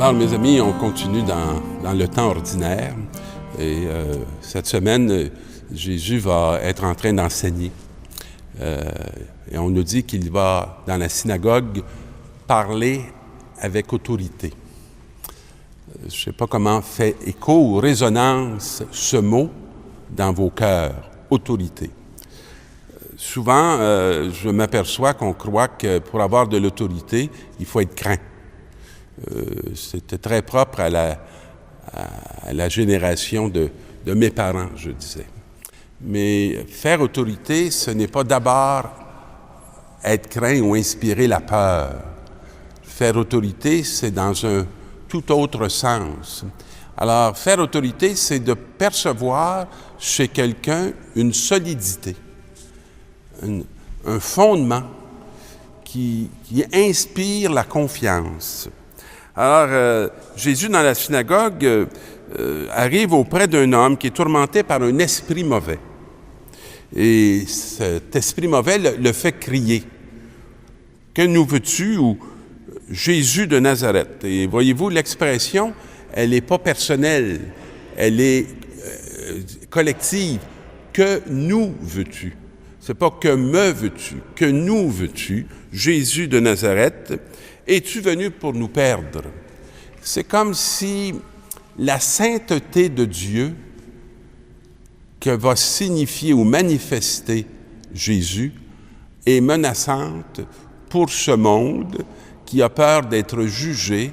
Alors, mes amis, on continue dans le temps ordinaire. Et cette semaine, Jésus va être en train d'enseigner. Et on nous dit qu'il va, dans la synagogue, parler avec autorité. Je ne sais pas comment fait écho ou résonance ce mot dans vos cœurs, autorité. Souvent, je m'aperçois qu'on croit que pour avoir de l'autorité, il faut être craint. C'était très propre à la génération de mes parents, je disais. Mais faire autorité, ce n'est pas d'abord être craint ou inspirer la peur. Faire autorité, c'est dans un tout autre sens. Alors, faire autorité, c'est de percevoir chez quelqu'un une solidité, un fondement qui inspire la confiance. Alors, Jésus, dans la synagogue, arrive auprès d'un homme qui est tourmenté par un esprit mauvais. Et cet esprit mauvais le fait crier. « Que nous veux-tu » ou « Jésus de Nazareth ». Et voyez-vous, l'expression, elle n'est pas personnelle, elle est collective. « Que nous veux-tu ». C'est pas « que me veux-tu », « que nous veux-tu ». Jésus de Nazareth, es-tu venu pour nous perdre? C'est comme si la sainteté de Dieu que va signifier ou manifester Jésus est menaçante pour ce monde qui a peur d'être jugé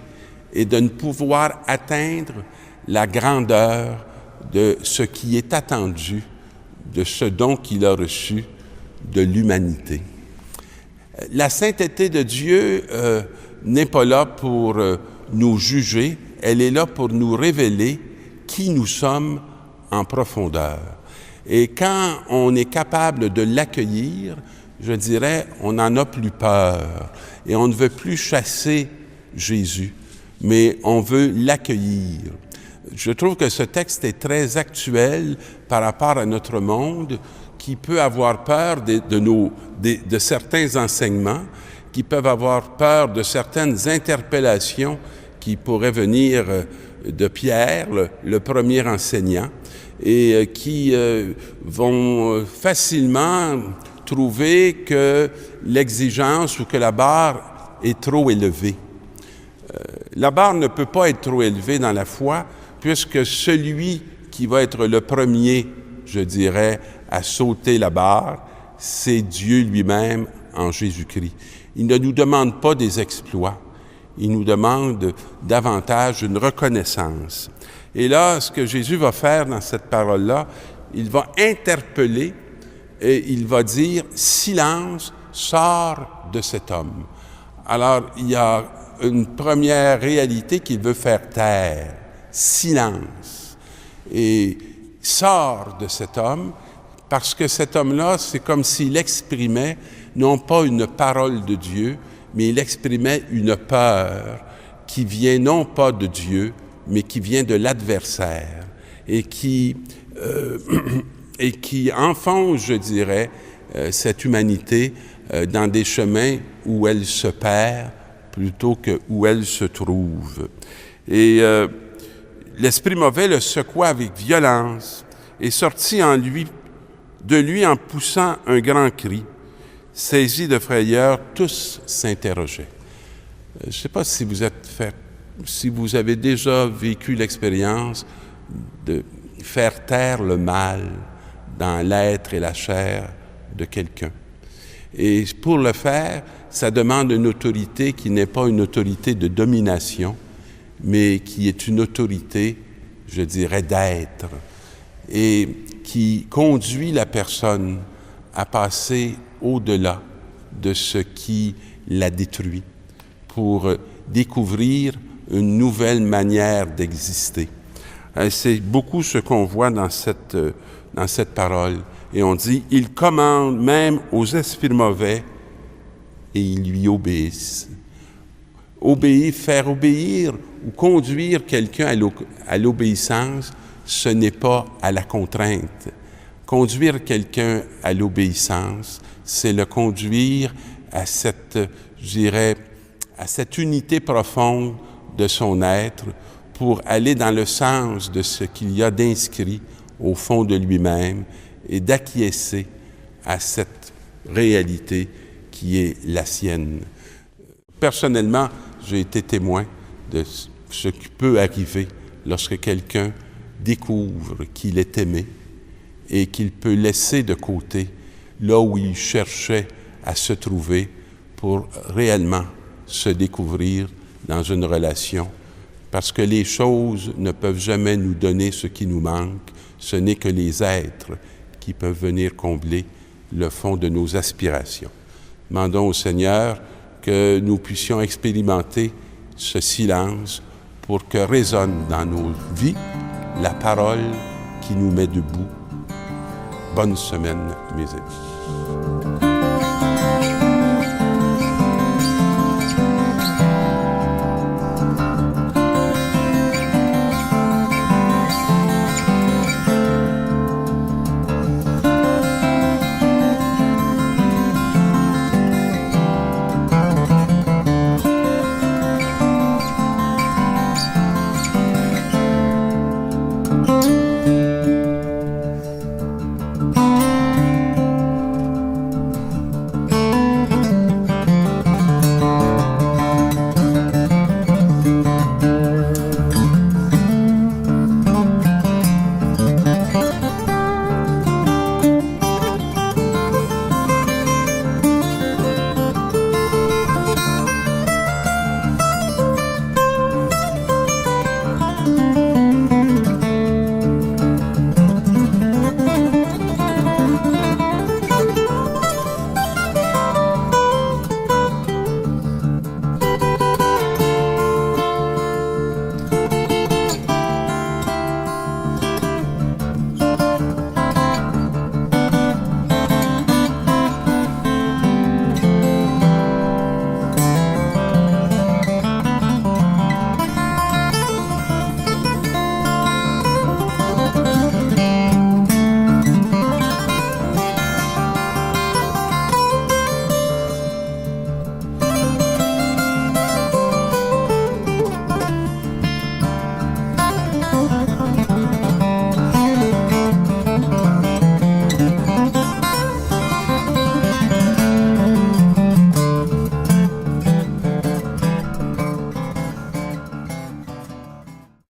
et de ne pouvoir atteindre la grandeur de ce qui est attendu, de ce don qu'il a reçu de l'humanité. La sainteté de Dieu n'est pas là pour nous juger, elle est là pour nous révéler qui nous sommes en profondeur. Et quand on est capable de l'accueillir, je dirais, on n'en a plus peur. Et on ne veut plus chasser Jésus, mais on veut l'accueillir. Je trouve que ce texte est très actuel par rapport à notre monde qui peut avoir peur de certains enseignements, qui peuvent avoir peur de certaines interpellations qui pourraient venir de Pierre, le premier enseignant, et qui vont facilement trouver que l'exigence ou que la barre est trop élevée. La barre ne peut pas être trop élevée dans la foi, puisque celui qui va être le premier, je dirais, à sauter la barre, c'est Dieu lui-même en Jésus-Christ. Il ne nous demande pas des exploits, il nous demande davantage une reconnaissance. Et là, ce que Jésus va faire dans cette parole-là, il va interpeller et il va dire « Silence, sors de cet homme ». Alors, il y a une première réalité qu'il veut faire taire, silence. Et sors de cet homme, parce que cet homme-là, c'est comme s'il exprimait non pas une parole de Dieu, mais il exprimait une peur qui vient non pas de Dieu, mais qui vient de l'adversaire et qui enfonce, je dirais, cette humanité dans des chemins où elle se perd plutôt que où elle se trouve. Et l'esprit mauvais le secoua avec violence et sortit de lui en poussant un grand cri. Saisis de frayeur, tous s'interrogeaient. Je ne sais pas si vous avez déjà vécu l'expérience de faire taire le mal dans l'être et la chair de quelqu'un. Et pour le faire, ça demande une autorité qui n'est pas une autorité de domination, mais qui est une autorité, je dirais, d'être, et qui conduit la personne à passer au-delà de ce qui la détruit pour découvrir une nouvelle manière d'exister. C'est beaucoup ce qu'on voit dans cette parole. Et on dit, il commande même aux esprits mauvais et ils lui obéissent. Faire obéir ou conduire quelqu'un à l'obéissance, ce n'est pas à la contrainte. Conduire quelqu'un à l'obéissance, c'est le conduire à cette unité profonde de son être pour aller dans le sens de ce qu'il y a d'inscrit au fond de lui-même et d'acquiescer à cette réalité qui est la sienne. Personnellement, j'ai été témoin de ce qui peut arriver lorsque quelqu'un découvre qu'il est aimé et qu'il peut laisser de côté là où il cherchait à se trouver pour réellement se découvrir dans une relation. Parce que les choses ne peuvent jamais nous donner ce qui nous manque, ce n'est que les êtres qui peuvent venir combler le fond de nos aspirations. Demandons au Seigneur que nous puissions expérimenter ce silence pour que résonne dans nos vies la parole qui nous met debout. Bonne semaine, mes amis.